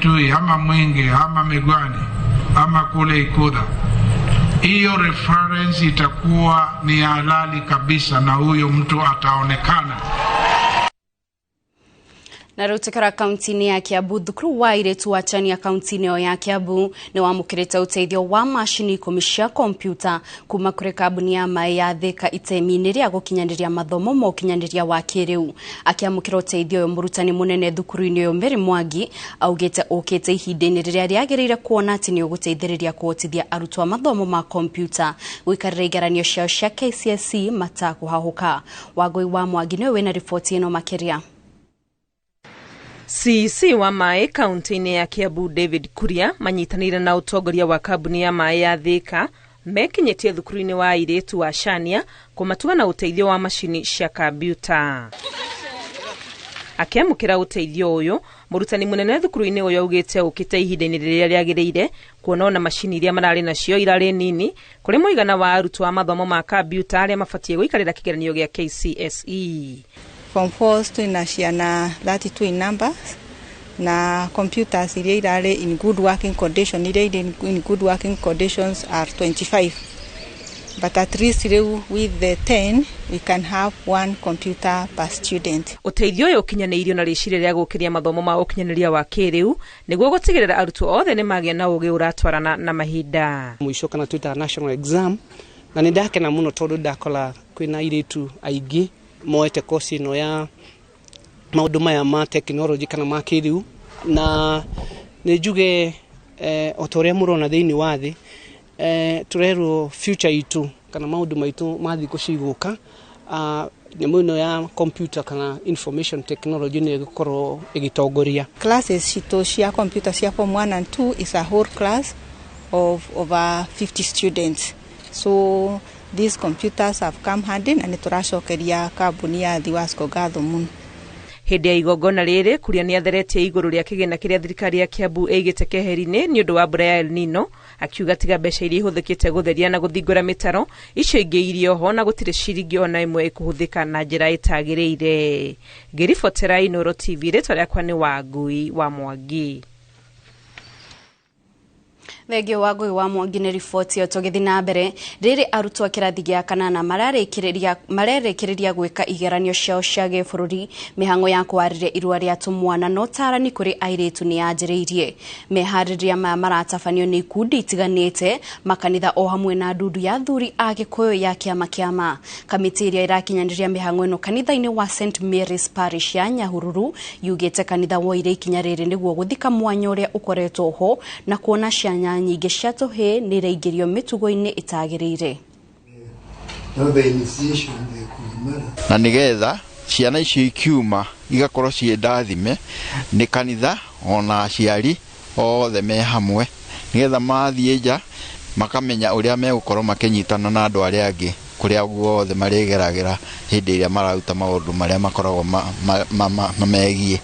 Tui ama Mwingi ama Migwani ama kule Ikudha, hiyo reference itakuwa ni halali kabisa na huyo mtu ataonekana. Na rutikara kaunti ya Kiambu, thukuru wa airetu wa chani ya kaunti ya Kiambu ni wamukirite uteithio wa mashini cia kompyuta kuma kuri kambuni ya mai ya Thika itemi-ini ria gukinyaniria mathomo ma ukinyaniria wa kiriu. Akiamukira uteithio uyu murutani munene thukuru-ini uyu Mary Mwangi augite ukite ihinda-ini riria riagiriire kuona ati ni uguteithiriria kuhotithia arutwo mathomo ma kompyuta gwikarira igeranio ciao cia KCSE matakuhahuka. Wagui wa Mwangi niwe wina ripoti ino makiria. CC wa mai kaunti ya Kiambu David Kuria manyitanire na utongoria wa kambuni ya mai ya Thika mekinyetie thukuru-ini wa airetu wa Shania kumatuga na uteithio wa mashini cia kompyuta. Akiamukira uteithio uyu murutani munene thukuru-ini uyu augite ukite ihinda-ini riria riagiriire kuona ona mashini iria marari nacio irari nini kuri muigana wa arutwo a mathomo ma kompyuta aria mabatie guikarira kigeranio gia KCSE. From 4 to ciana 32 in numbers na computers iria irare in good working condition in good working conditions are 25, but at least with the 10 we can have 1 computer per student. Uteithio uyu ukinyanirio na ricire ria gukiria mathomo ma ukinyaniria wa kiriu niguo gutigirira arutwo othe ni magia na ugi uratwarana na mahinda. Mwisho kana tuita national exam na nindakena muno tondu ndakola kwina airetu aingi moete kosi no ya maundu maya ma technology kana ma kiriu na nijuge otoria murona thiini wa thi turero future itu kana maundu maitu mathi kuciguka nyamu ino ya computer kana information technology ni gukoro igitongoria. Classes cito cia computer cia form 1 and 2 is a whole class of over 50 students, so these computers have come handy na nituracokeria kambuni ya Thiwasco ngatho muno. Hindi ya igongona riri Kuria ni atheretie iguru ria kigina kiria thirikari ya Kiambu igite keheri-ini ni undu wa mbura ya El Nino, akiuga tiga mbeca iria ihuthikite gutheria na guthingura mitaro icio ingi irio ho na gutire ciringi ona imwe ikuhuthika na njira itagiriire. Ngiribotera Inooro TV ritwa riakwa ni Wagui wa Mwangi. Thegio Wagui wa Mwangi ni ripoti yo tugithi na mbere. Riri arutwo kirathi gia kanana marerekiriria gwika igeranio ciao cia gibũrũri. Mihango ya kwariria irua ria tumwana no tarani kuri airetu ni yanjiriirie. Mehariria maya maratabanio ni ikundi itiganite, makanitha o hamwe na ndundu ya athuri a Gikuyu ya kiama. Kamiti iria irakinyaniria mihango ino kanitha-ini wa St Mary's Parish ya Nyahururu yugite kanitha woire ikinya riri niguo guthika mwanya uria ukoretwo ho na kuona ciana nyingi cia tuhi ni reigirio mitugo-ini itagiriire. Na nigetha ciana icio ikiuma igakorwo cie ndathime ni kanitha ona aciari othe me hamwe nigetha mathie nja makamenya uria megukorwo makinyitana na andu aria angi kuria guothe marigeragira hindi iria mararuta maundu maria makoragwo mamegie.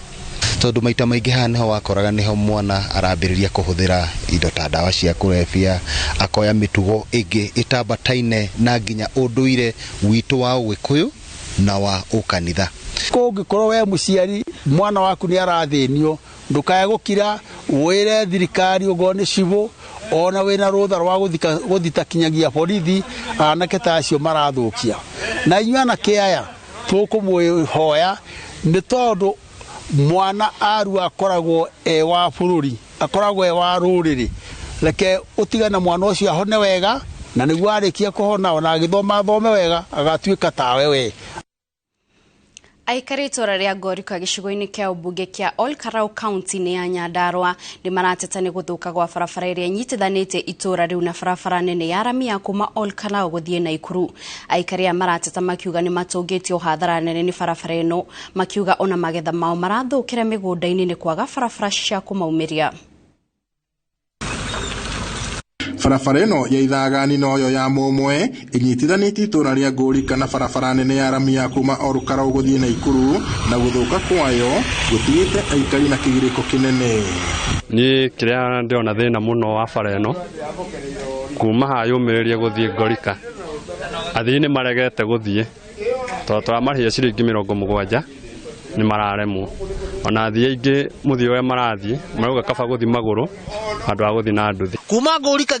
Tondu maita maingi hana wakoraga niho mwana arambiriria kuhuthira indo ta dawa cia kurebia, akoya mitugo ingi itabataine na nginya unduire witu wa Gikuyu na wa ukanitha. Kungikorwo we muciari mwana waku ni arathinio, ndukae gukira wire thirikari ugone cibo ona wina rutha rwa guthita kinyagia borithi anake ta acio marathukia. Na inyuana kiaya tukumwihoya ni tondu mwana aru akoragwo wa bururi, akoragwo wa ruriri, reke utigana mwana ucio ahone wega na niguo arikia kuhona ona agithoma thome wega agatuika tawe we. Aikari itora ria Gorika gicigo-ini kia ubunge kia Olkarau County ni ya Nyandarua ni marateta ni guthuka gwa barabara iria nyitithanite itora riu na barabara nene ya rami ya kuma Olkarau guthie Naikuru. Aikari marateta makiuga ni matungitio hathara nene ni barabara ino, makiuga ona magetha mao marathukira migunda-ini ni kwaga barabara cia kumaumiria. Barabara ino ya ithagani noyo ya mumwe inyitithanite itura ria Gorika na barabara nene ya rami ya kuma Olkarau guthie Naikuru na guthuka kwayo gutigite aikari na kigiriko kinene. Ni kiria ndiona thina muno wa bara ino kuma ha yumiririe guthie Gorika athini maregete guthie twamarihia ciringi 70 ni mararemwo ona thie ingi muthio we marathi marauga kaba guthi maguru andu a guthi na nduthi kuma ngurika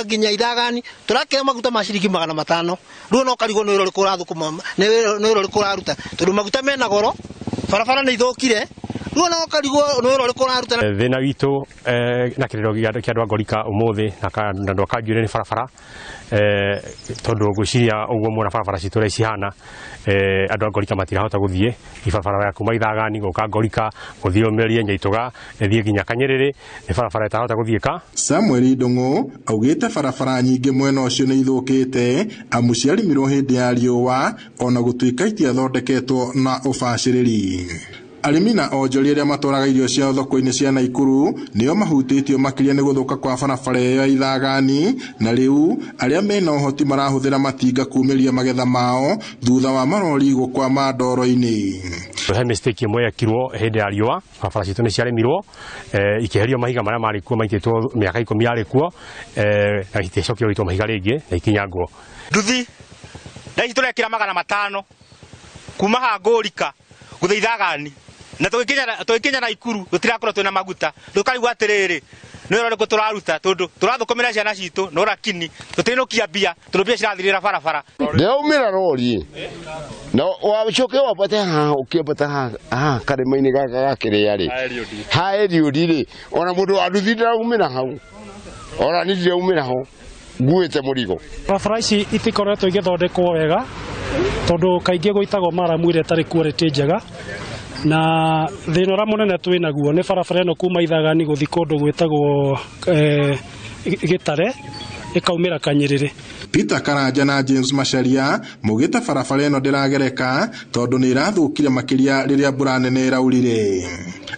ginya Ithagani turakira maguta ma ciringi 500 riu no karigo no iro kurathukuma no iro kuraruta tondu maguta mena goro barabara ni ithokire riu no karigo no iro kuraruta thina witu na kiriro kia andu a ngorika umuthi na andu akanjure ni barabara tondu guciria uguo mona barabara citu ria cihana andu a ngorika matirahota guthie ibarabara ya kuma Ithagani guka ngorika guthie Umerie Nyaituga thie ginya Kanyerere ni barabara itahota guthieka. Samuel Ndungu augite barabara nyingi mwena ucio ni ithukite amu ciarimirwo hindi ya riũa ona gutuika itiathondeketwo na ubaciriri. Arimi na onjoria aria matwaraga irio ciao thoko-ini cia Naikuru nio mahutitio makiria ni guthuka kwa barabara ya Ithagani na riu aria mena uhoti marahuthira matinga kumiria magetha mao thutha wa marori gukwama ndoro-ini. He mistake imwe yakirwo hindi ya riũa barabara citu ni ciaremirwo ikiherio mahiga maria mari kuo maititwo miaka 10 yari kuo na itecokio itwo mahiga ringi na ikinyangwo nduthi na turekira 500 kuma ha ngurika guthi Ithagani na tukinya Naikuru tutirakorwo twina maguta tukarigwa atiriri no iro turaruta tondu turathukumira ciana citu no rakini tutinukia bia turubia cirathirira barabara leo mira rori no wachoke wapate ha ukipata ha karima-ini gaka gakiria ri ha eriodi ri ona mundu aruthira umira hau ona nitire umira hau nguite murigo barabara ici itikoretwo igithondekwo wega tondu kaingi guitagwo maramu ire tari quality njega na thina ra munene twinaguo ni barabara ino kuma Ithagani guthi kundu gwitagwo Gitare ikaumira Kanyerere. Peter Karanja na James Macharia mugita barabara ino ndiragereka tondu ni irathukire makiria riria mbura nene iraurire.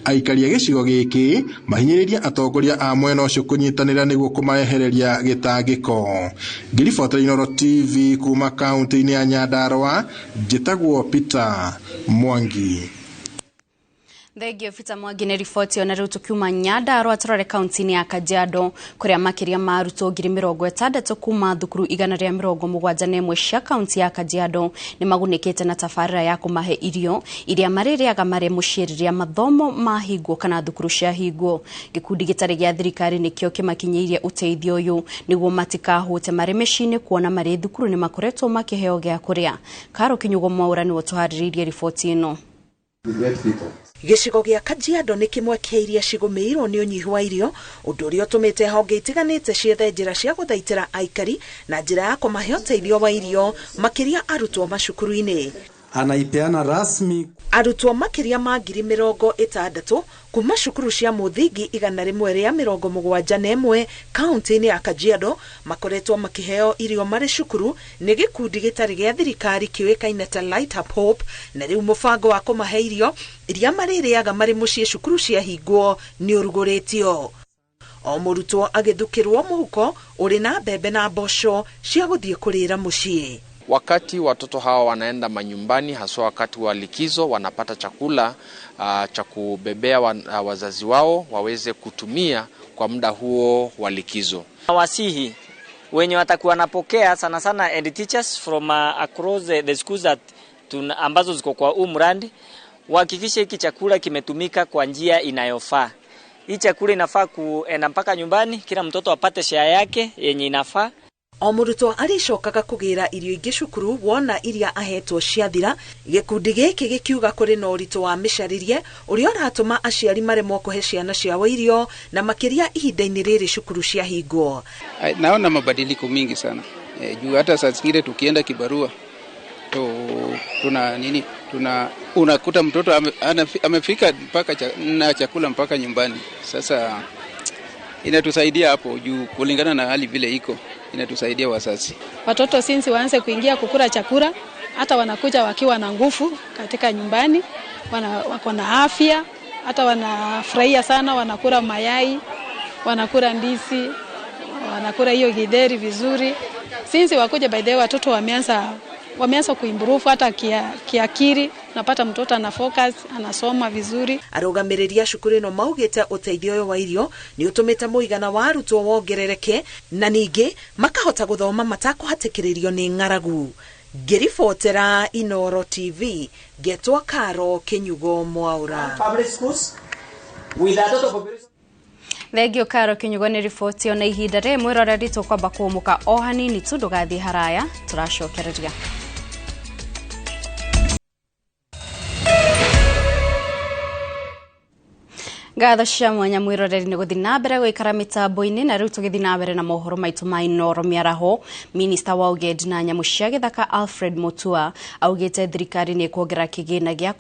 Aikari a gicigo giki mahinyiriria atongoria a mwena ucio kunyitanira niguo kumaehereria gitangiko. Ngiribota Inooro TV kuma kaunti-ini ya Nyandarua njitagwo Peter Mwangi. Thegio Peter Mwangi ni riboti ona riu tukiuma Nyandarua turore kaunti-ini ya Kajiado kuria makiria ma arutwo 60,000 kuma thukuru 171 cia kaunti ya Kajiado ni magunikite na tabarira ya kumahe irio iria maririaga mari muciriria mathomo mahingwo kana thukuru cia hingwo. Gikundi gitari gia thirikari nikio kimakinyeirie uteithio uyu niguo matikahute mari micini kuona mari thukuru ni makoretwo makiheo gia kuria. Karo Kinyugo Mwaura ni wotuhariririe riboti ino. Gicigo gia Kajiado ni kimwe kiiria cigomeirwo ni unyihu wa irio undu uria utumite honge itiganite ciethe njira cia guthaitira aikari na njira ya kumahe uteithio wa irio makiria arutwo macukuru-ini. Anaipeana rasmi arutwo makiria ma 60,000 kuma cukuru cia muthingi 171 kaunti-ini ya Kajiado makoretwo makiheo irio mari cukuru ni gikundi gitari gia thirikari kiwikaine ta Light Up Hope na riu mubango wa kumahe irio iria maririaga mari mucii cukuru cia hingwo ni uruguritio. O murutwo agithukirwo muhuko uri na mbembe na mboco cia guthie kurira mucii. Wakati watoto hawa wanaenda manyumbani, haswa wakati wa likizo, wanapata chakula cha kubebea wazazi wao waweze kutumia kwa muda huo wa likizo. Wasihi wenye watakuwa napokea sana sana and teachers from across the schools that ambazo ziko kwa umrandi wahakikishe hiki chakula kimetumika kwa njia inayofaa. Hii chakula inafaa kuenda mpaka nyumbani, kila mtoto apate share yake yenye inafaa. O murutwo aricokaga kugira irio ingi cukuru wona iria ahetwo ciathira. Gikundi giki gikiuga kuri na uritu wa micaririe uria uratuma aciari maremwo kuhe ciana ciao irio na makiria ihinda-ini riri cukuru cia hingwo. Naona mabadiliko mingi sana juu hata saa zingine tukienda kibarua unakuta mtoto amefika mpaka na chakula mpaka nyumbani. Sasa inatusaidia hapo juu kulingana na hali vile iko, inatusaidia wazazi. Watoto sinsi waanze kuingia kukula chakula, hata wanakuja wakiwa na nguvu katika nyumbani, wako na afya, hata wanafurahia sana, wanakula mayai, wanakula ndizi, wanakula hiyo githeri vizuri. Sinsi wakuja by the way watoto wameanza kuimprove hata kiakili, napata mtoto ana focus, anasoma vizuri. Arugamireria cukuru ino maugite uteithio wa irio ni utumite muigana wa arutwo wongerereke na ningi makahota guthoma matakuhatikiririo ni ng'aragu. Ngiribotera Inooro TV, Getwa Karo Kinyugo Mwaura. Public schools with a total population. Thegio Karo Kinyugo ni riboti ona ihinda ri mwiroreri tukwamba kumuka o hanini tu ndugathi haraya turacokereria. Gatho cia mwanya mwiroreri ni guthi na mbere gwikara mitambo-ini na riu tugithi na mbere na mohoro maitu ma Inooro miaraho. Minister wa ugendi na nyamu cia githaka Alfred Mutua augite thirikari ni kuongera kigina gia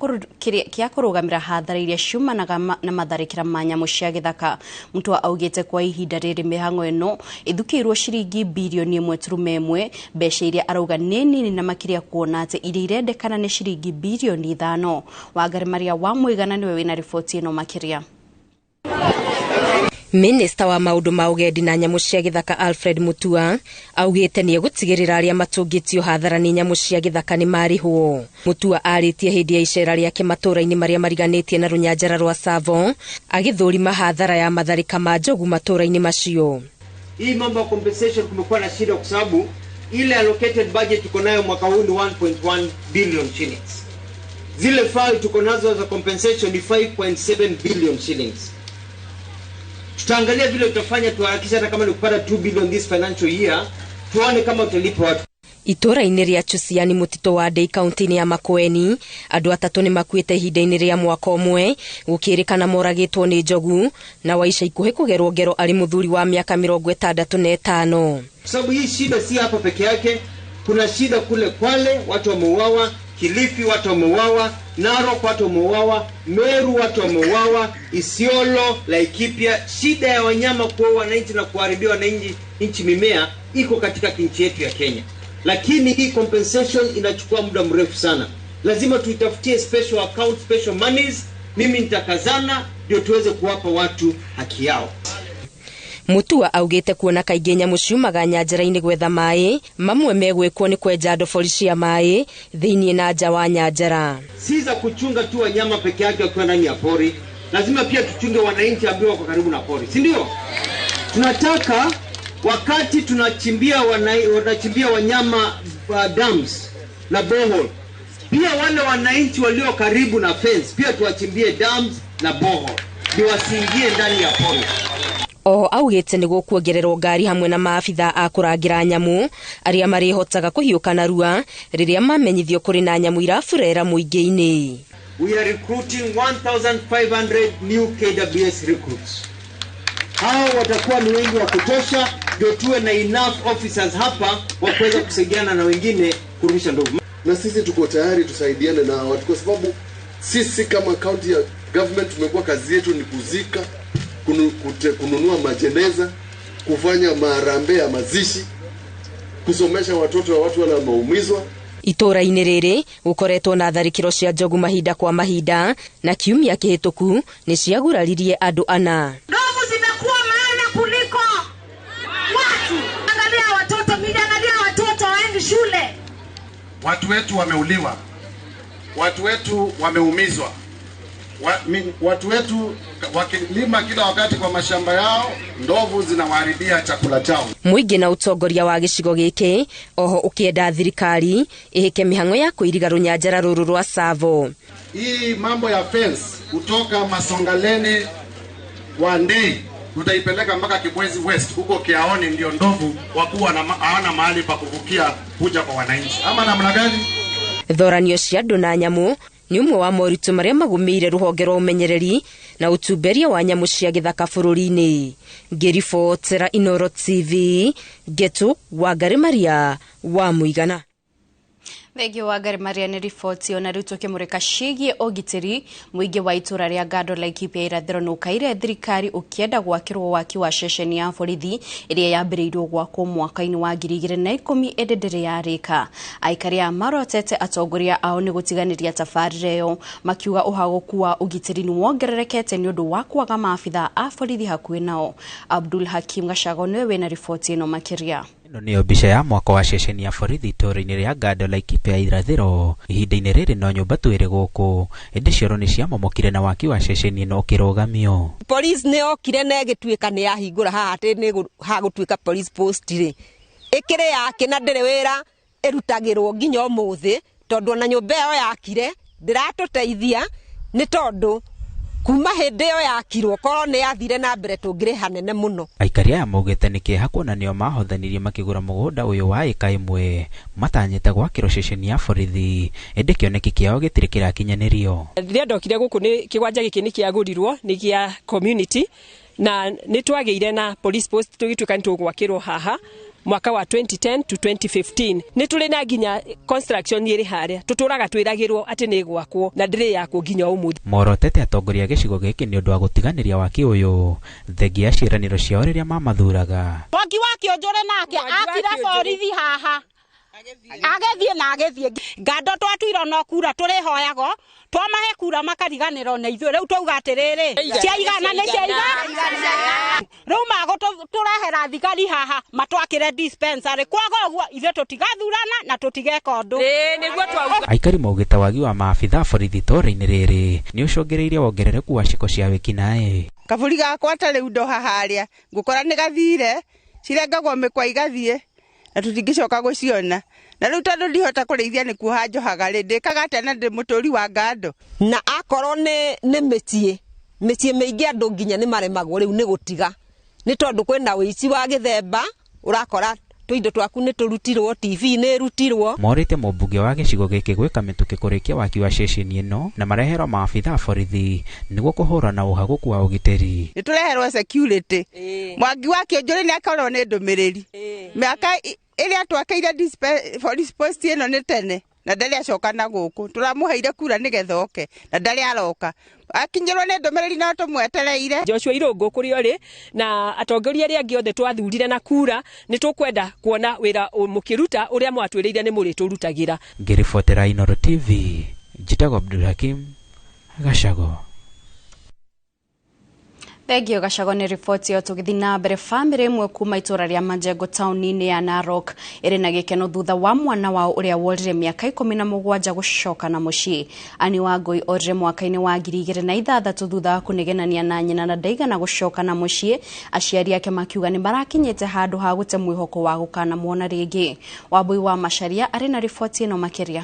kurugamira hathara iria ciumanaga na matharikira ma nyamu cia githaka. Mutua augite kwa ihinda riri mihango ino ithukirwo ciringi bilioni 1.1, mbeca iria arauga ni nini na makiria kuona ati iria irendekana ni ciringi bilioni 5. Wangari Maria wa Muigana niwe wina riboti ino makiria. Minister wa maundu ma ugendi na nyamu cia githaka Alfred Mutua augite ni gutigirira aria matungitio hathara ni nyamu cia githaka ni marihwo. Mutua aritie hindi ya icera riake matura-ini maria mariganitie na runyanjara rwa Savo agithurima hathara ya matharika ma njogu matura-ini macio. Hii mambo ya compensation kumekuwa na shida kwa sababu ile allocated budget tuko nayo mwaka huu ni 1.1 billion shillings. Zile file tuko nazo za compensation ni 5.7 billion shillings. Tutaangalia vile tutafanya tuharakisha hata kama ni kupata 2 billion this financial year, tuone kama utalipa watu. Itura-ini ria Chusiani mutito wa Ndei kaunti-ini ya Makueni, andu atatu ni makuite ihinda-ini ria mwaka umwe gukirikana moragitwo ni njogu na wa ica ikuhi kugerwo ngero ari muthuri wa miaka 65. Sababu hii shida si hapa peke yake, kuna shida kule Kwale watu wameuawa, Kilifi watu wameuawa, Narok watu wameuawa, Meru watu wameuawa, Isiolo, Laikipia. Shida ya wanyama kuua wananchi na kuharibia wananchi nchi mimea iko katika nchi yetu ya Kenya. Lakini hii compensation inachukua muda mrefu sana. Lazima tuitafutie special account, special monies. Mimi nitakazana ndio tuweze kuwapa watu haki yao. Mutua augite kuona kaingi nyamu ciumaga nyanjara-ini gwetha mai, mamwe megwikwo ni kwenja ndobori cia mai thiini na nja wa nyanjara. Si za kuchunga tu wanyama peke yake wakiwa ndani ya pori, lazima pia tuchunge wananchi ambao wako karibu na pori, si ndio? Tunataka wakati tunachimbia wanyama dams na borehole, pia wale wananchi walio karibu na fence pia tuwachimbie dams na borehole ndio wasiingie ndani ya pori. O augite ni gukuongererwo ngari hamwe na maabitha a kurangira nyamu aria marihotaga kuhiuka na rua riria mamenyithio kuri na nyamu irafurera muingi-ini. We are recruiting 1,500 new KWS recruits. Hao watakuwa ni wengi wa kutosha ndio tuwe na enough officers hapa wa kuweza kusaidiana na wengine kurudisha ndovu. Na sisi tuko tayari tusaidiane na watu kwa sababu sisi kama county government tumekuwa kazi yetu ni kuzika, kununua majeneza, kufanya marambe ya mazishi, kusomesha watoto wa watu wale wameumizwa. Itura-ini riri gukoretwo na tharikiro cia njogu mahinda kwa mahinda na kiumia kihituku ni ciaguraririe andu 4. Ndovu zimekuwa maana kuliko watu. Angalia watoto, angalia watoto waendi shule. Watu wetu wameuliwa, watu wetu wameumizwa, watu wetu wakilima kila wakati kwa mashamba yao, ndovu zinawaharibia chakula chao. Muingi na utongoria wa gicigo giki oho ukienda thirikari ihike mihango ya kuiriga runyanjara ruru rwa Savo. Hii mambo ya fence kutoka Masongaleni wa Ndei tutaipeleka mpaka Kibwezi West huko Kiaoni, ndio ndovu wakuwa hawana mahali pa kuvukia kuja kwa wananchi. Ama namna gani? Thoranio cia andu na nyamu ni umwe wa moritu maria magumire ruhonge rwa umenyereri na utumberia wa nyamu cia githaka bururi-ini. Ngiribotera Inooro TV, Getu Wangari Maria wa Muigana. Thegio Wangari Maria ni riboti ona riu tukimurika ciigie ugitiri muingi wa itura ria Gado Laikipia irathiro nukaire thirikari ukienda gwakirwo waki wa ceceni ya borithi iria yambiriirwo gwakwo mwaka-ini wa 2010 endendere ya rika. Aikari a marotete atongoria ao ni gutiganiria tabarire yo makiuga uhagoku wa ugitiri ni wongererekete ni undu wa kwaga maabitha a borithi hakuhi nao. Abdul Hakim Gashago niwe wina riboti ino makiria. Ino niyo mbica ya mwako wa ceceni ya borithi itura-ini ria Gado Laikipia irathiro. Ihinda-ini riri no nyumba twiri guku indi cioro ni ciamomokire na waki wa ceceni ino ukirugamio. Police ni okire na igituika ni yahingura haha ati ni ha gutuika police post ri ikire yake na ndire wira irutagirwo nginya umuthi tondu na nyumba iyo yakire ndiratuteithia ni tondu kuma hindi iyo yakirwo korwo ni yathire na mbere tungire hanene muno. Aikari aya maugite ni kieha kuona nio mahothanirie makigura mugunda uyu wa eka imwe matanyite gwakirwo ceceni ya borithi indi kioneki kiao gitiri kirakinyanirio. Rĩrĩa ndokire gũkũ nĩ kĩgwanja gĩkĩ nĩ kĩagũrirwo nĩ gĩa community na nĩ twagĩire na police post tũgĩtuĩka nĩ tũgwakĩrwo haha mwaka wa 2010 to 2015 nĩ tũrĩ na nginya construction ĩrĩ harĩa tũtũraga twĩragĩrwo atĩ nĩ gwakwo na ndĩrĩ yakwo nginya ũmũthĩ. Morotete atongoria gĩcigo gĩkĩ nĩ ũndũ wa gũtiganĩria waki ũyũ thengia ciĩranĩro ciao rĩrĩa mamathuraga. Waki wa Kĩonjore nake akira borithi haha agethie na agethie ngando twatuiro no kura turihoyago twamahe kura makariganiro na ithuĩ rĩu twauga atĩrĩrĩ ciaigana nĩ ciaigana rĩu mago turehera thigari haha matwakire dispensary kwaga ũguo ithuĩ tũtigathurana na tũtigeka ũndũ nĩguo twauga. Aikari maugĩte wagi wa maabitha borithi itũũra-inĩ rĩrĩ nĩ ũcũngĩrĩirie wongerereku wa ciko cia wĩkinaĩ. Kaburi gakwa ta rĩu ndo haharĩa ngũkora nĩ gathire cirengagwo mĩkwa igathiĩ na tutingicoka guciona na riu tondu ndihota kurithia ni kuha njohaga ri ndikaga tena ndi muturi wa ngando na akorwo ni mitie miingi andu nginya ni maremagwo riu ni gutiga ni tondu kwina wici wa githemba urakora tuindo twaku ni turutirwo TV ni rutirwo. Morite mũmbunge wa gĩcigo gĩkĩ gwĩka mĩtũkĩ kũrĩkia waki wa ceceni ĩno na mareherwo maabitha borithi nĩguo kũhũra na ũhagũku wa ũgitĩri. Nĩ tũreherwo security Mwangi wa Kĩonjore nĩ akorwo nĩ ndũmĩrĩri mĩaka ĩrĩa twakeire police post ĩno nĩ tene na ndarĩ acoka na gũkũ tũramũheire kura nĩgetha oke na ndarĩ aroka akinyĩrwo nĩ ndũmĩrĩri na tũmwetereire. Joshua Irũngũ kũrĩ ũrĩ na atongoria arĩa angĩ othe twathurire na kura nĩ tũkwenda kuona wĩra mũkĩruta ũrĩa mwatwĩrĩire nĩ mũrĩtũrutagĩra. Ngĩribotera Inooro TV njĩtagwo Abdulhakim Gacago. Thengio Gacago nĩ riboti ĩyo tũgĩthiĩ na mbere. Bamĩrĩ ĩmwe kuma itũra rĩa Majengo taũni-inĩ ya Narok ĩrĩ na gĩkeno thutha wa mwana wao ũrĩa worire mĩaka 17 gũcoka na mũciĩ. Ani Wangui orire mwaka-inĩ wa 2006 thutha wa kũnegenania na nyina na ndaigana gũcoka na mũciĩ. Aciari ake makiuga nĩ marakinyĩte handũ ha gũte mwĩhoko wa gũkanamuona rĩngĩ. Wambui wa Macharia arĩ na riboti ĩno makĩria.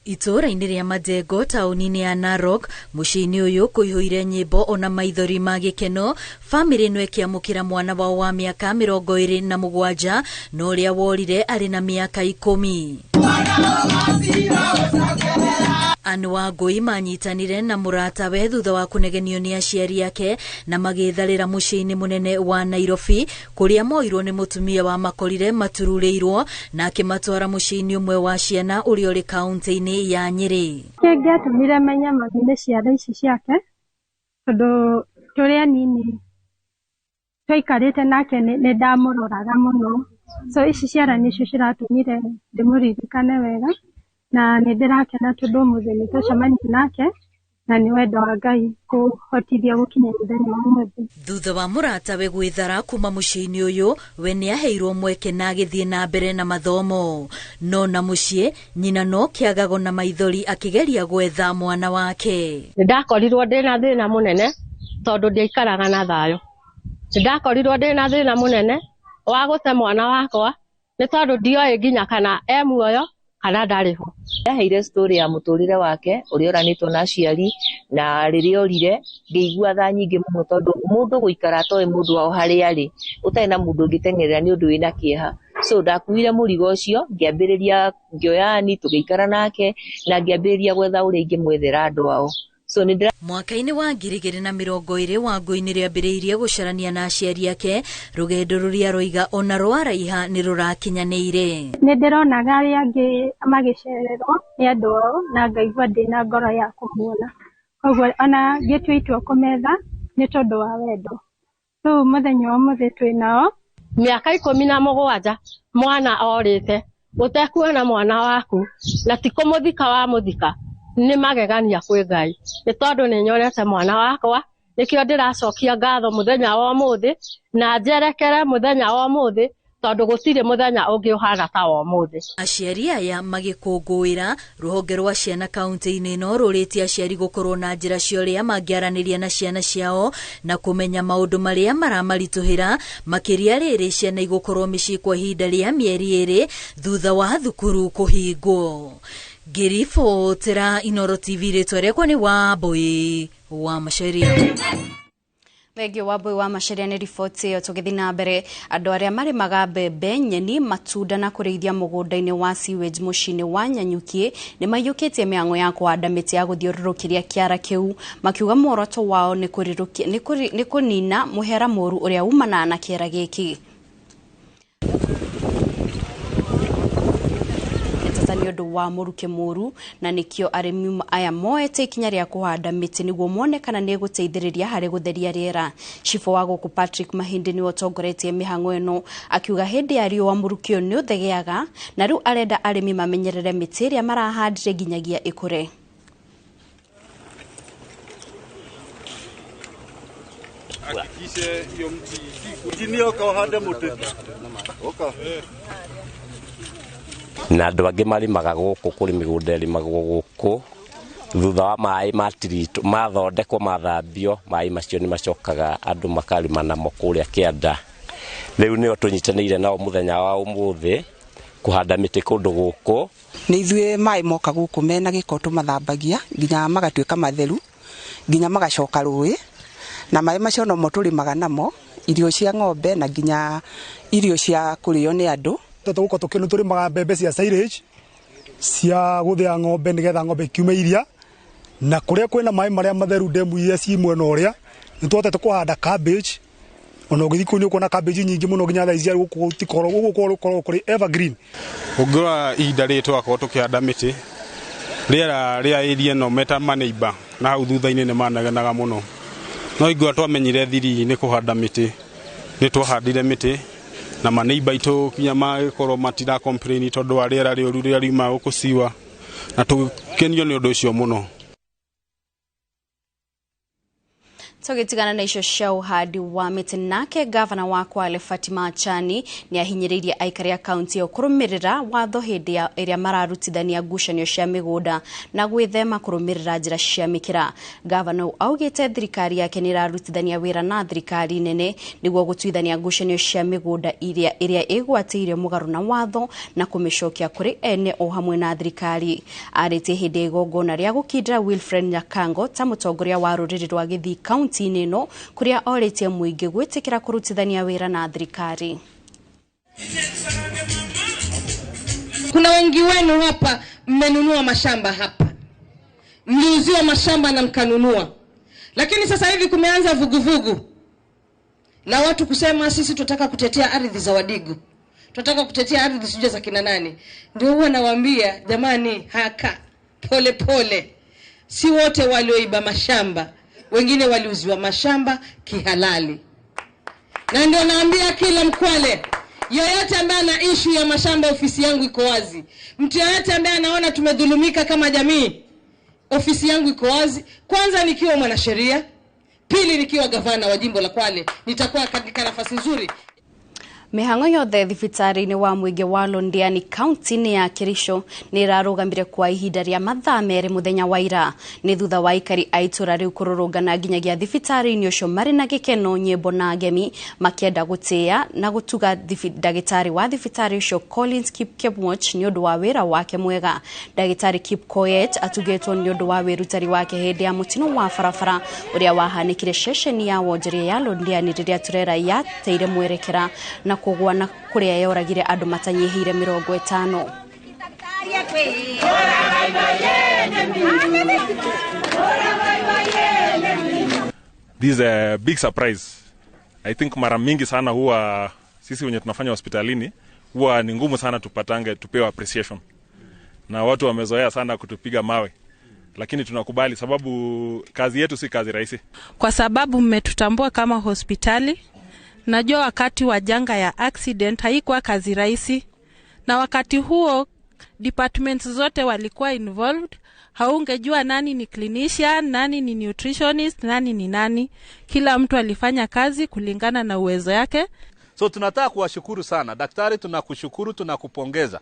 Itũra-inĩ rĩa Majengo taũni-inĩ ya Narok mũciĩ-inĩ ũyũ kũihũire nyĩmbo ona maithori ma gĩkeno. Bamĩrĩ ĩno ĩkĩamũkĩra mwana wao wa mĩaka 27 na ũrĩa worire arĩ na mĩaka 10. Ani Wangui manyitanire na mũratawe thutha wa kũnegenio nĩ aciari ake na magĩtharĩra mũciĩ-inĩ mũnene wa Nairobi kũrĩa moirwo nĩ mũtumia wa makorire matururĩirwo na akĩmatwara mũciĩ-inĩ ũmwe wa ciana ũrĩa ũrĩ kaunti-inĩ ya Nyĩrĩ. Kĩngĩatũmire menye mathĩna ciana ici ciake tondũ tũrĩ anini twaikarĩte nake nĩ ndamũroraga mũno, so ici ciana nĩcio ciratũmire ndĩmũririkane wega na nĩ ndĩrakena tondũ ũmũthĩ nĩ tũcemania nake na nĩ wendo wa Ngai kũhotithia gũkinya mũthenya wa ũmũthĩ. Thutha wa mũratawe gwĩthara kuma mũciĩ-inĩ ũyũ we nĩ aheirwo mweke na agĩthiĩ na mbere na mathomo, no na mũciĩ nyina no kĩagago na maithori akĩgeria gwetha mwana wake. Nĩndakorirwo ndĩna thĩna mũnene tondũ ndiaikaraga na thayũ. Nĩndakorirwo ndĩna thĩna mũnene wa gũte mwana wakwa nĩ tondũ ndioĩ nginya kana e muoyo kana ndarĩ ho. Yaheire story ya mũtũrĩre wake ũrĩa ũranĩtwo na aciari na rĩrĩa orire ngĩigua tha nyingĩ mũno tondũ mũndũ gũikara atoĩ mũndũ wao harĩa arĩ ũtarĩ na mũndũ ũngĩteng'erera nĩ ũndũ wĩna kĩeha. So ndakuire mũrigo ũcio ngĩambĩrĩria ngĩoya Ani tũgĩikara nake na ngĩambĩrĩria gwetha ũrĩa ingĩmwethera andũ ao. Mwaka-inĩ wa 2020 Wangui nĩ rĩambĩrĩirie gũcarania na aciari ake, rũgendo rũrĩa roiga ona rwaraiha nĩ rũrakinyanĩire. Nĩ ndĩronaga arĩa angĩ magĩcererwo nĩ andũ ao na ngaigua ndĩna ngoro ya kũmuona, koguo ona ngĩtua itua kũmetha nĩ tondũ wa wendo. Rĩu mũthenya wa ũmũthĩ twĩnao mĩaka 17 mwana orĩte ũtekuona mwana waku na ti kũmũthika wa mũthika nĩ magegania kwĩ Ngai nĩ tondũ nĩ nyonete mwana wakwa, nĩkĩo ndĩracokia ngatho mũthenya wa ũmũthĩ na njerekere mũthenya wa ũmũthĩ tondu gutire muthenya ungi uhana ta wa muthi. Aciari aya magikungũĩra rũhonge rwa ciana kaunti-inĩ ĩno rũrĩtie aciari gũkorwo na njĩra cia ũrĩa mangĩaranĩria na ciana ciao na kũmenya maũndũ marĩa maramaritũhĩra, makĩria rĩrĩ ciana igũkorwo mĩciĩ kwa ihinda rĩa mĩeri 2 thutha wa thukuru kũhingwo. Ngĩribotera Inooro TV, rĩtwa rĩakwa nĩ Wambui wa Macharia. Thengio Wambui wa Macharia nĩ riboti ĩyo. Tũgĩthiĩ na mbere, andũ arĩa marĩmaga mbembe, nyeni, matunda na kũrĩithia mũgũnda-inĩ wa sewage mũciĩ-inĩ wa Nyanyuki nĩ maiyũkĩtie mĩhang'o ya kũhanda mĩtĩ ya gũthiũrũrũkĩria kĩara kĩu, makiuga muoroto wao nĩ kũnina mũhera mũru ũrĩa umanaga na kĩara gĩkĩ. Nĩ ũndũ wa mũruke mũru, na nĩkĩo arĩmi aya moete ikinya rĩa kũhanda mĩtĩ nĩguo mone kana nĩ gũteithĩrĩria harĩ gũtheria rĩera. Cibũ wa gũkũ Patrick Mahindi nĩ ũtongoretie mĩhang'o ĩno, akiuga hĩndĩ ya riũa mũruke ũyũ nĩ ũthegeaga, na rĩu arenda arĩmi mamenyerere mĩtĩ ĩrĩa marahandire nginyagia ĩkũre. Hakikishe hiyo mti ndio kahande mũtĩ. Oka. Na andũ angĩ marĩmaga gũkũ kũrĩ mĩgũnda ĩrĩmagwo gũkũ, thutha wa maĩ matirito mathondekwo mathambio, maĩ macio nĩ macokaga andũ makarĩma namo kũrĩa kĩanda. Rĩu nĩo tũnyitanĩire nao mũthenya wa ũmũthĩ kũhanda mĩtĩ kũndũ gũkũ. Nĩ ithuĩ maĩ moka gũkũ mena gĩko tũmathambagia nginya magatuĩka matheru, nginya magacoka rũĩ, na maĩ macio no mo tũrĩmaga namo irio cia ng'ombe na nginya irio cia kũrĩo nĩ andũ. Tũtũgũka tũkĩnũ tũrĩmaga mbembe cia silage cia gũthĩa ng'ombe nĩgetha ng'ombe kiume iria, na kũrĩa kwĩna maĩ marĩa matheru ndemu iria ci mwena ũrĩa nĩ twotete kũhanda cabbage. Ona ũgĩthiĩ kũu nĩ ũkuona cabbage nyingĩ mũno nginya thaa ici gũkũ gũkorwo kũrĩ evergreen. Ũngĩrora ihinda rĩrĩ twakorwo tũkĩhanda mĩtĩ, rĩera rĩa area ĩno meta maneiba na hau thutha-inĩ nĩ maneganaga mũno, no ingĩra twamenyire thiri nĩ kũhanda mĩtĩ, nĩ twahandire mĩtĩ na maneiba itũ kinya magĩkorwo matira complain tondũ wa rĩera rĩũru rĩrĩa riuma gũkũ Siwa, na tũkenio nĩ ũndũ ũcio mũno. Tũgĩtigana na icio cia ũhandi wa mĩtĩ, nake gavana wa Kwale Fatima Achani nĩ ahinyĩrĩirie aikari a kaunti ĩyo kũrũmĩrĩra watho hĩndĩ ĩrĩa mararutithania ngucanio cia mĩgũnda na gwĩthema kũrũmĩrĩra njĩra cia mĩkĩra. Gavana augĩte thirikari yake nĩ ĩrarutithania wĩra na thirikari nene nĩguo gũtuithania ngucanio cia mĩgũnda ĩrĩa ĩgwatĩire mũgarũ na watho na kũmĩcokia kũrĩ ene o hamwe na thirikari. Arĩtie hĩndĩ ya igongona rĩa gũkindĩra Wilfred Nyakango ta mũtongoria wa rũrĩrĩ rwa Gĩthii kaunti ino kuria orĩtie mũingĩ gwĩtĩkĩra kũrutithania wĩra na thirikari. Kuna wengi wenu hapa mmenunua mashamba hapa, mliuziwa mashamba na mkanunua, lakini sasa hivi kumeanza vuguvugu la watu kusema sisi tunataka kutetea ardhi za Wadigo, tunataka kutetea ardhi sije za kina nani. Ndio huwa nawaambia jamani, haka pole pole, si wote walioiba mashamba, wengine waliuziwa mashamba kihalali. Na ndio naambia kila Mkwale, yoyote ambaye ana issue ya mashamba, ofisi yangu iko wazi. Mtu yoyote ambaye anaona tumedhulumika kama jamii, ofisi yangu iko wazi. Kwanza nikiwa mwanasheria, pili nikiwa gavana wa jimbo la Kwale, nitakuwa katika nafasi nzuri. Mĩhang'o yothe thibitarĩ-inĩ wa mũingĩ wa Londiani kaunti-inĩ ya Kericho nĩ ĩrarũgamire kwa ihinda rĩa mathaa merĩ mũthenya wa ira. Nĩ thutha wa aikari a itũra rĩu kũrũrũngana nginyagia thibitarĩ-inĩ ũcio marĩ na gĩkeno, nyĩmbo na ngemi makĩenda gũtĩĩa na gũtuga ndagĩtarĩ wa thibitarĩ ũcio Collins Kipkemwach nĩ ũndũ wa wĩra wake mwega. Ndagĩtarĩ Kipkoech atugĩtwo nĩ ũndũ wa wĩrutani wake hĩndĩ ya mũtino wa barabara ũrĩa wahanĩkire ceceni ya wonjoria ya Londiani rĩrĩa turera yateire mwerekera na kugwa na kuria yoragire andu matanyihire 50. This is a big surprise. I think mara mingi sana huwa sisi wenye tunafanya hospitalini huwa ni ngumu sana tupewe appreciation. Na watu wamezoea sana kutupiga mawe. Lakini tunakubali sababu kazi yetu si kazi rahisi. Kwa sababu mmetutambua kama hospitali. Najua wakati wa janga ya accident haikuwa kazi rahisi, na wakati huo departments zote walikuwa involved. Haungejua nani ni clinician, nani ni nutritionist, nani ni nani. Kila mtu alifanya kazi kulingana na uwezo yake. So tunataka kuwashukuru sana. Daktari, tunakushukuru, tunakupongeza.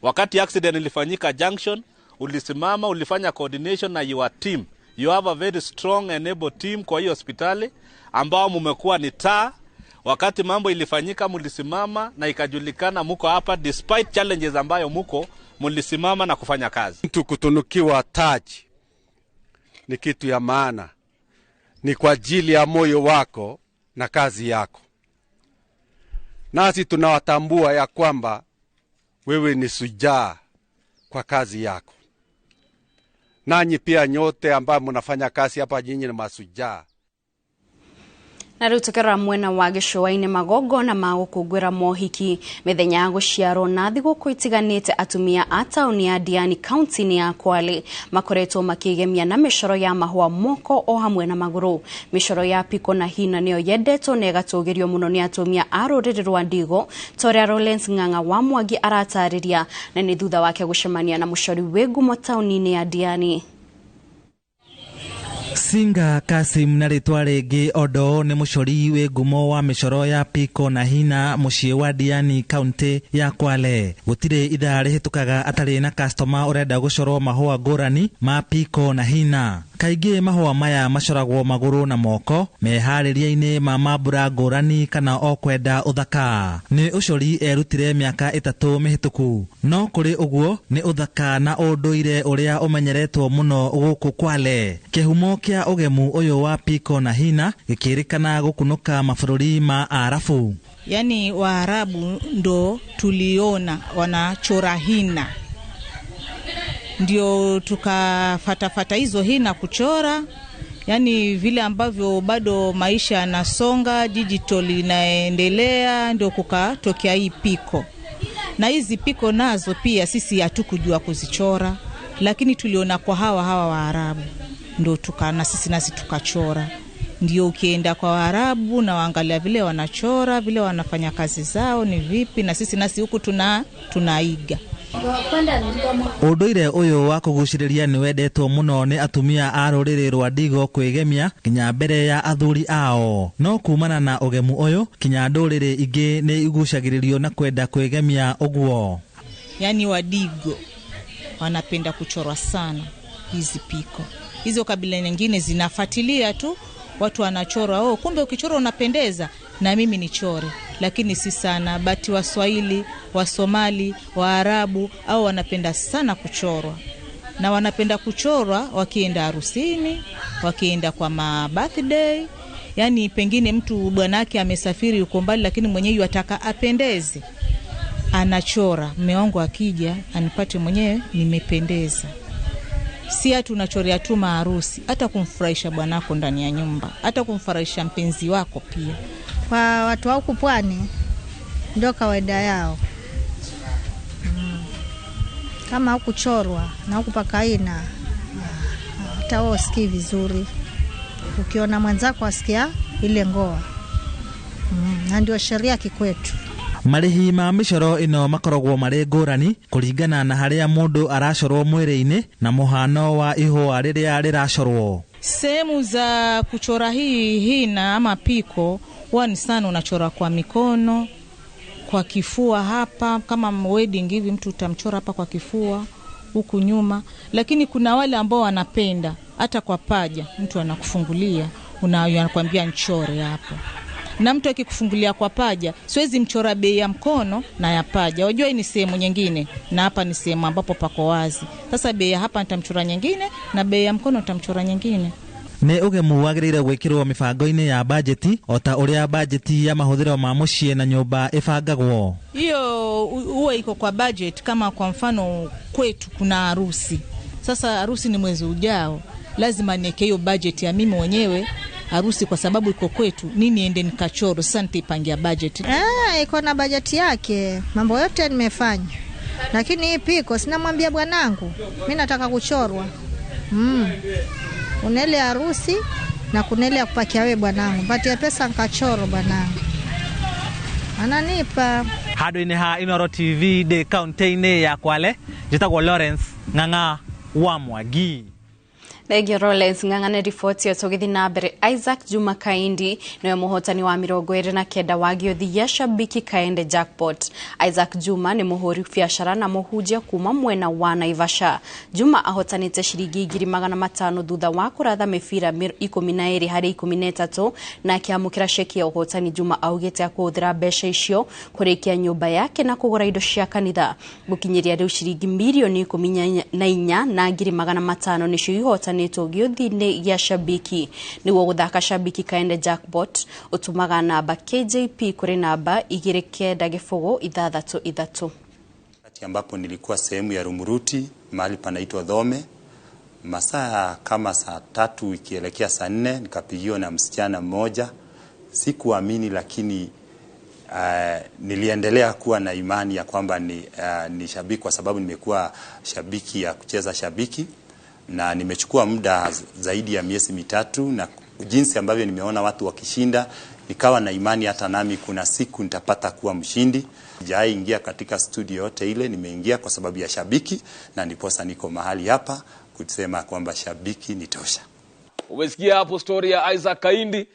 Wakati accident ilifanyika Junction, ulisimama, ulifanya coordination na your team. You have a very strong and able team kwa hiyo hospitali ambao mmekuwa ni taa. Wakati mambo ilifanyika mlisimama na ikajulikana muko hapa despite challenges ambayo muko, mlisimama na kufanya kazi. Mtu kutunukiwa taji ni kitu ya maana. Ni kwa ajili ya moyo wako na kazi yako. Nasi tunawatambua ya kwamba wewe ni shujaa kwa kazi yako. Nanyi pia nyote ambao mnafanya kazi hapa, nyinyi ni masujaa. Na riu tukera mwena wa gicua-ini magongona ma gukungwira mohiki mithenya ya guciarwo na thigũkũ itiganĩte atumia a taũni ya Diani kaunti-inĩ ya Kwale makoretwo makigemia na mĩcoro ya mahũa moko o hamwe na magũrũ. Mĩcoro ya piko na hina nĩyo yendetwo na ĩgatũgĩrio mũno nĩ atumia a rũrĩrĩ rwa Ndigo, toria Lawrence Ng'ang'a wa Mwangi aratarĩria, na nĩ thutha wake gũcemania na mũcori wĩ ngumo taũni-inĩ ya Diani. Singa Kasim na ritwa ringi odo ni mucori we ngumo wa micoro ya piko na hina mucii wa Diani kaunti ya Kwale. Gutire ithaa rihitukaga atari na customer urenda gucorwo mahua ngurani ma piko na hina. Kaingĩ mahua maya macoragwo magũrũ na moko meharĩria-inĩ ma mambura ngũrani kana o kwenda uthaka. Nĩ ucori erutire mĩaka 3 mĩhĩtũku, no kũrĩ ũguo nĩ uthaka na ũndũire ũrĩa ũmenyeretwo mũno gũkũ Kwale. Kĩhumo kĩa ũgemu ũyũ wa piko na hina gĩkĩrĩkana gũkunũka mabũrũri ma Arabu. Yani Waarabu ndo tuliona wanachora hina, ndio tukafatafata hizo hina kuchora. Yani vile ambavyo bado maisha yanasonga, digital inaendelea, ndio kukatokea hii piko. Na hizi piko nazo pia sisi hatukujua kuzichora, lakini tuliona kwa hawa Waarabu ndio na sisi nasi tukachora. Ndio ukienda kwa Waarabu na waangalia vile wanachora, vile wanafanya kazi zao ni vipi, na sisi nasi huku tunaiga. Ũndũire ũyũ wa kũgucĩrĩria nĩ wendetwo mũno nĩ atumia a rũrĩrĩ rwa Ndigo kwĩgemia kinya mbere ya athuri ao. No kumana na ũgemu ũyũ kinya ndũrĩrĩ ingĩ nĩ igucagĩrĩrio na kwenda kwĩgemia ũguo. Yani Wadigo wanapenda kuchorwa sana hizi piko. Hizo kabila nyingine zinafuatilia tu, watu wanachora, kumbe ukichora unapendeza na mimi nichore. Lakini si sana, bati Waswahili, Wasomali, Waarabu au wanapenda sana kuchorwa. Na wanapenda kuchorwa wakienda harusini, wakienda kwa birthday. Yani pengine mtu bwanake amesafiri uko mbali lakini mwenyewe yataka apendeze, anachora. Mume wangu akija anipate mwenyewe nimependeza. Si atu unachorea tu maharusi, hata kumfurahisha bwanako ndani ya nyumba, hata kumfurahisha mpenzi wako pia. Kwa watu wa huku pwani ndio kawaida yao. Kama hukuchorwa na hukupaka aina, hata wao sikii vizuri. Ukiona mwenzako asikia ile ngoa. Na ndio sheria kikwetu. Marihi ma mĩcoro ĩno makoragwo marĩ ngũrani kũringana na harĩa mũndũ aracorwo mwĩrĩ-inĩ na mũhano wa ihũa rĩrĩa rĩracorwo. Sehemu za kuchora hii hina ama piko wani sana unachora kwa mikono, kwa kifua hapa, kama wedding hivi mtu utamchora hapa kwa kifua, huku nyuma. Lakini kuna wale ambao wanapenda hata kwa paja, mtu anakufungulia, anakuambia nchore hapo. Na mtu akikufungulia kwa paja, siwezi mchora bei ya mkono na ya paja. Unajua hii ni sehemu nyingine na hapa ni sehemu ambapo pako wazi. Sasa bei hapa nitamchora nyingine na bei ya mkono nitamchora nyingine. Nĩ ũgemu wagĩrĩire gwĩkĩrwo mĩbango-inĩ ya bajeti ota ũrĩa bajeti ya mahũthĩro ma mũciĩ na nyũmba ĩbangagwo. Hiyo huwa iko kwa budget. Kama kwa mfano kwetu kuna harusi. Sasa harusi ni mwezi ujao, lazima niweke hiyo budget ya mimi mwenyewe harusi kwa sababu iko kwetu. Nini ende nikachoro, sasa nitaipangia budget. Iko na budget yake. Mambo yote nimefanya. Lakini hii piko sinamwambia bwanangu, mimi nataka kuchorwa. Unele harusi na kunele ya kupakia wewe bwanangu. Patia pesa nikachoro bwanangu. Ananipa. Handũ-inĩ ha Inooro TV de kaunti-inĩ ya Kwale, njĩtagwo Lawrence Ng'ang'a wa Mwangi. Thegio Rollins ng'ang'ane riboti yo tugithi na mbere. Isaac Juma Kaindi niwe muhotani wa 29 wa gĩothi ya Shabiki Kaende Jackpot. Isaac Juma ni muhuri biashara na muhunjia kuma mwena wa Naivasha. Juma ahotanite ciringi 500 thutha wa kuratha mĩbira 12 harĩ 13 na akiamukira sheki ya uhotani. Juma augite akuthira mbeca icio kurikia nyumba yake na kugura indo cia kanitha. Gukinyiria riu ciringi milioni 14 na 500 nicio ihotani gĩothi-inĩ gĩa Shabiki. Nĩguo guthaka Shabiki Kaende Jackpot utumaga namba KJP kuri namba 2963. Wakati ambapo nilikuwa sehemu ya Rumuruti mahali panaitwa Dhome, masaa kama saa 3 ikielekea saa 4 nikapigiwa na msichana mmoja. Sikuamini, lakini niliendelea kuwa na imani ya kwamba ni shabiki, kwa sababu nimekuwa shabiki ya kucheza Shabiki na nimechukua muda zaidi ya miezi 3, na jinsi ambavyo nimeona watu wakishinda nikawa na imani hata nami kuna siku nitapata kuwa mshindi. Sijai ingia katika studio yote ile, nimeingia kwa sababu ya Shabiki, na ndiposa niko mahali hapa kusema kwamba Shabiki ni tosha. Umesikia hapo story ya Isaac Kaindi,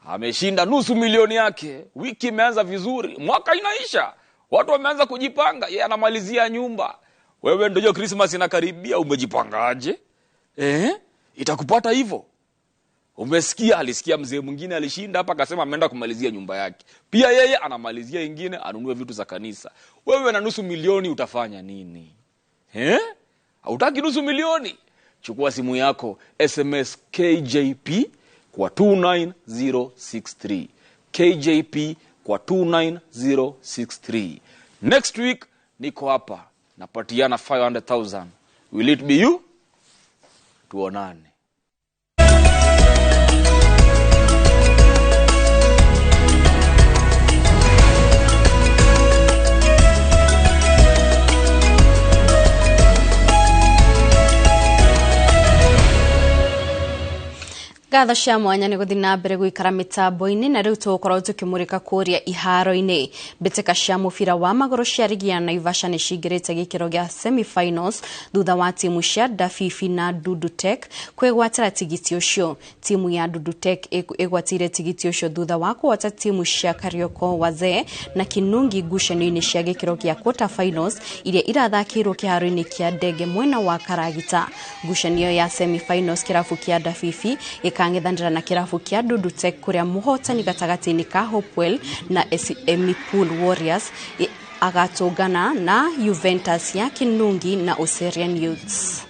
ameshinda nusu milioni yake. Wiki imeanza vizuri, mwaka inaisha, watu wameanza kujipanga, yeye anamalizia nyumba. Wewe ndio Christmas inakaribia, umejipangaje? Itakupata hivyo. Umesikia, alisikia mzee mwingine alishinda hapa akasema ameenda kumalizia nyumba yake. Pia yeye anamalizia ingine anunue vitu za kanisa. Wewe na nusu milioni utafanya nini? Hautaki nusu milioni? Chukua simu yako, SMS KJP kwa 29063. KJP kwa 29063. Next week niko hapa napatiana 500,000. Will it be you? Tuonane. Gatho cia mwanya ni guthi na mbere guikara mitambo-ini, na riu tugukorwo tukimurika kuria iharo-ini. Mbĩtĩka cia mubira wa magũrũ cia rigi ya Naivasha ni cingĩrĩte gĩkĩro gĩa semi-finals thutha wa timu cia Dafifi na Dudutek kwĩgwatĩra tigiti ũcio. Timu ya Dudutek ĩgwatĩire tigiti ũcio thutha wa kũhota timu cia Karioko Wazee na Kinungi ngucanio-inĩ cia gĩkĩro gĩa quarter finals iria irathakĩirwo kĩharo-inĩ kĩa Ndege mwena wa Karagita. Ngucanio ya semi-finals kĩrabu kĩa Dafifi ikang'ethanĩra na kĩrabu kĩa Dudutek kuria muhotani gatagati-inĩ ka Hopewell na Emipul Warriors agatũngana na Juventus ya Kinungi na Oserian Youths.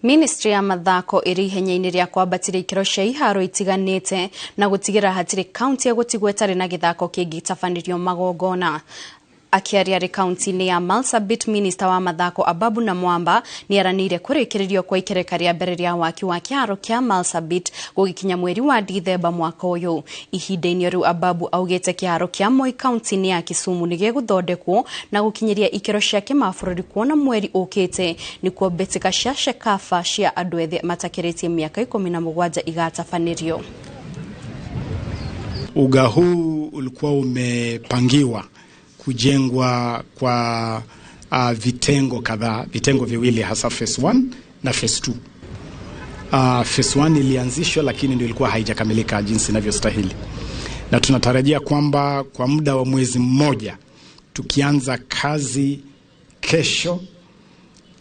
Ministry ya mathako iri ihenya-inĩ rĩa kwambatĩra ikĩro cia iharo itiganĩte na gũtigĩra hatirĩ kaunti ya gũtigwo ĩtarĩ na gĩthako kĩngĩ tabanĩrio magongona. Akiaria ri kaunti-inĩ ya Marsabit, Minister wa mathako Ababu Namwamba nĩaranĩire kũrĩkĩrĩrio kwa ikereka rĩa mbere rĩa waki wa kĩharo kĩa Marsabit gũgĩkinya mweri wa Dithemba mwaka ũyũ. Ihinda-inĩ rĩu Ababu augĩte kĩharo kĩa Moi kaunti-inĩ ya Kisumu nĩgĩgũthondekwo na gũkinyeria ikĩro cia kĩmabũrũri kuona mweri ũkĩte nĩkuo mbĩtĩka cia Shekafa cia andũ ethĩ matakĩrĩtie mĩaka 17 igatabanĩrio. Uga huu ulikuwa umepangiwa kujengwa kwa vitengo kadhaa, vitengo viwili hasa phase 1 na phase 2. Phase 1 ilianzishwa lakini ndio ilikuwa haijakamilika jinsi inavyostahili. Na tunatarajia kwamba kwa muda wa mwezi mmoja tukianza kazi kesho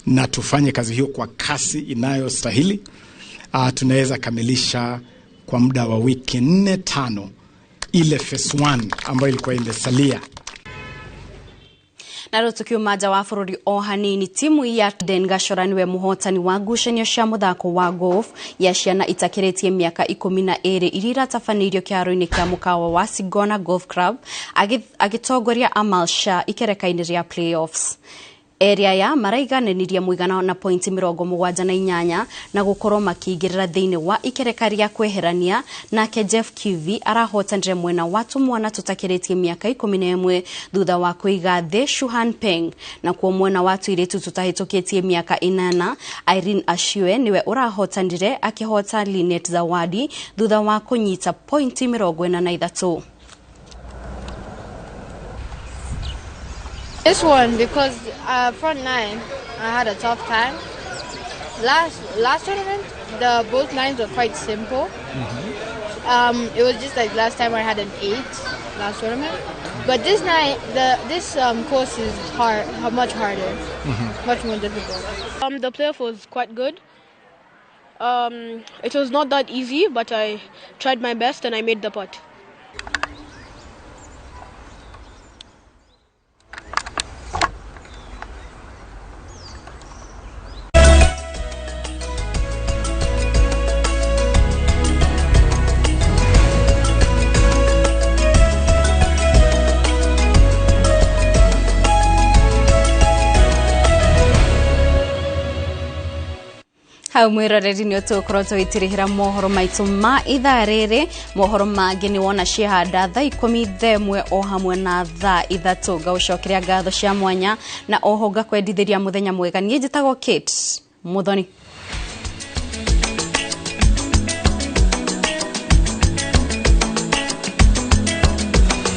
na tufanye kazi hiyo kwa kasi inayostahili, tunaweza kamilisha kwa muda wa wiki 4-5 ile phase 1 ambayo ilikuwa imesalia. Na rutukio maja wa bururi o hanini timu ya Den Gachora niwe muhotani wa ngucanio cia muthako wa golf ya ciana itakiretie miaka 12 irira tafanĩirio kĩharo-inĩ kĩa mũkawa wa Sigona Golf Club agitongoria Amal Shah ikereka-inĩ rĩa playoffs. Area ya maraigananirie muigana na pointi 78 na gukorwo makĩingĩrĩra thĩinĩ wa ikereka rĩa kweherania nake Jeff QV arahotanire mwena wa tũmwana tũtakĩrĩtie miaka 11 thutha wa kũiga thĩ Shuhan Peng, na kuo mwena wa tũirĩtu tũtahĩtũkĩtie miaka 8 Irene Ashiwe niwe ũrahotanire akĩhota Linet Zawadi thutha wa kũnyita pointi 43. This one, because front nine, I had a tough time. Last tournament, both nines were quite simple. It was just like last time I had an 8 last tournament. But this night, this course is much harder, much more difficult. The playoff was quite good. It was not that easy, but I tried my best and I made the putt. Hau mwiroreri ni ũtũkorwo tũitirihira mohoro maitũ ma ithaa rĩrĩ. Mohoro mangĩ ni wona ciahanda thaa 11 o hamwe na thaa 3 gaucokeria ngatho cia mwanya na oho ngakwendithĩria mũthenya mwega. Niĩ njĩtagwo Kate Muthoni.